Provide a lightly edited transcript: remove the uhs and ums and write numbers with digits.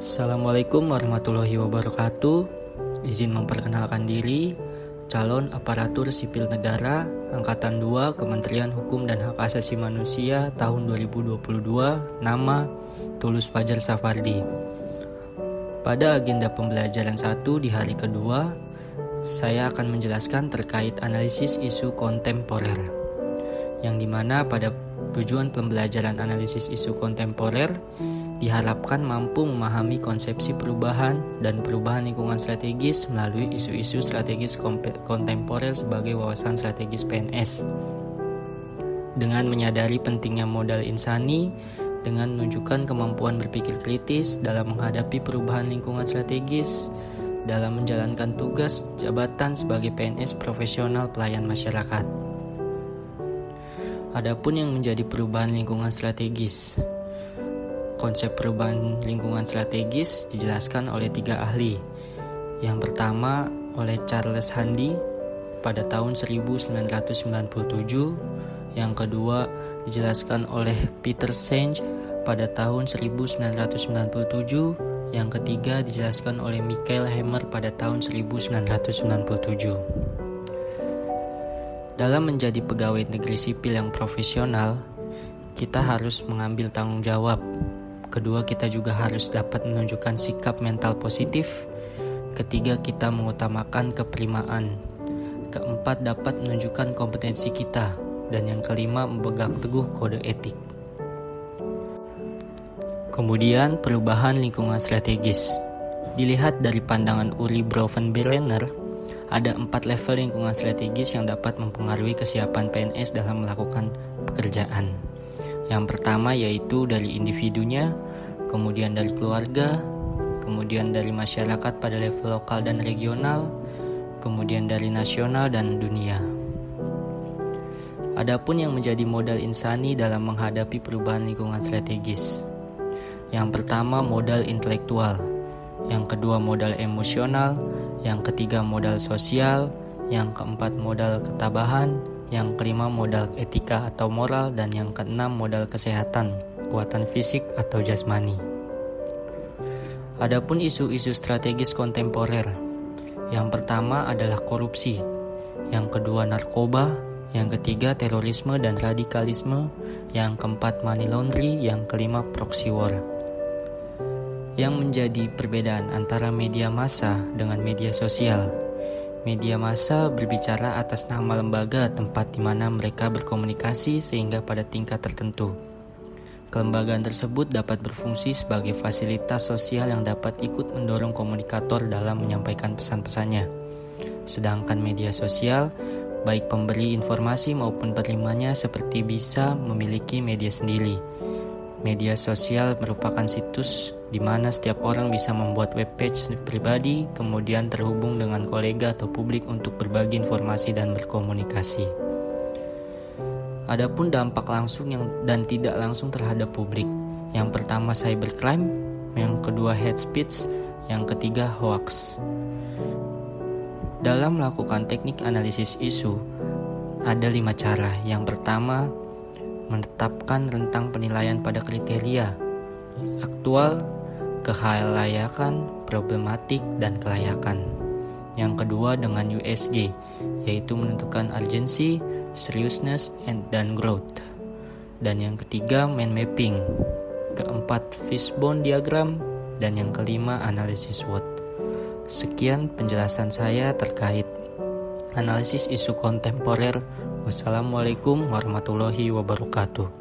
Assalamualaikum warahmatullahi wabarakatuh. Izin memperkenalkan diri, calon aparatur sipil negara Angkatan 2 Kementerian Hukum dan Hak Asasi Manusia tahun 2022, nama Tulus Fajar Safardi. Pada agenda pembelajaran 1 di hari kedua, saya akan menjelaskan terkait analisis isu kontemporer, yang dimana pada tujuan pembelajaran analisis isu kontemporer diharapkan mampu memahami konsepsi perubahan dan perubahan lingkungan strategis melalui isu-isu strategis kontemporer sebagai wawasan strategis PNS. Dengan menyadari pentingnya modal insani, dengan menunjukkan kemampuan berpikir kritis dalam menghadapi perubahan lingkungan strategis, dalam menjalankan tugas jabatan sebagai PNS profesional pelayan masyarakat. Adapun yang menjadi perubahan lingkungan strategis. Konsep perubahan lingkungan strategis dijelaskan oleh 3 ahli. Yang pertama oleh Charles Handy pada tahun 1997, yang kedua dijelaskan oleh Peter Senge pada tahun 1997, yang ketiga dijelaskan oleh Michael Hammer pada tahun 1997. Dalam menjadi pegawai negeri sipil yang profesional, kita harus mengambil tanggung jawab. Kedua, kita juga harus dapat menunjukkan sikap mental positif. Ketiga, kita mengutamakan keprimaan. Keempat, dapat menunjukkan kompetensi kita. Dan yang kelima, memegang teguh kode etik. Kemudian, perubahan lingkungan strategis. Dilihat dari pandangan Uri Brouwenberger, ada 4 level lingkungan strategis yang dapat mempengaruhi kesiapan PNS dalam melakukan pekerjaan. Yang pertama yaitu dari individunya, kemudian dari keluarga, kemudian dari masyarakat pada level lokal dan regional, kemudian dari nasional dan dunia. Adapun yang menjadi modal insani dalam menghadapi perubahan lingkungan strategis. Yang pertama modal intelektual, yang kedua modal emosional, yang ketiga modal sosial, yang keempat modal ketabahan, yang kelima modal etika atau moral, dan yang keenam modal kesehatan, kekuatan fisik atau jasmani. Adapun isu-isu strategis kontemporer, yang pertama adalah korupsi, yang kedua narkoba, yang ketiga terorisme dan radikalisme, yang keempat money laundry, yang kelima proxy war. Yang menjadi perbedaan antara media massa dengan media sosial. Media massa berbicara atas nama lembaga tempat di mana mereka berkomunikasi sehingga pada tingkat tertentu. Kelembagaan tersebut dapat berfungsi sebagai fasilitas sosial yang dapat ikut mendorong komunikator dalam menyampaikan pesan-pesannya. Sedangkan media sosial, baik pemberi informasi maupun penerimanya seperti bisa memiliki media sendiri. Media sosial merupakan situs di mana setiap orang bisa membuat webpage pribadi, kemudian terhubung dengan kolega atau publik untuk berbagi informasi dan berkomunikasi. Adapun dampak langsung dan tidak langsung terhadap publik. Yang pertama cybercrime, yang kedua hate speech, yang ketiga hoax. Dalam melakukan teknik analisis isu, ada 5 cara. Yang pertama, menetapkan rentang penilaian pada kriteria aktual, kelayakan, problematik, dan kelayakan. Yang kedua dengan USG, yaitu menentukan urgency, seriousness, dan growth. Dan yang ketiga mind mapping. Keempat fishbone diagram, dan yang kelima analisis SWOT. Sekian penjelasan saya terkait analisis isu kontemporer. Wassalamualaikum warahmatullahi wabarakatuh.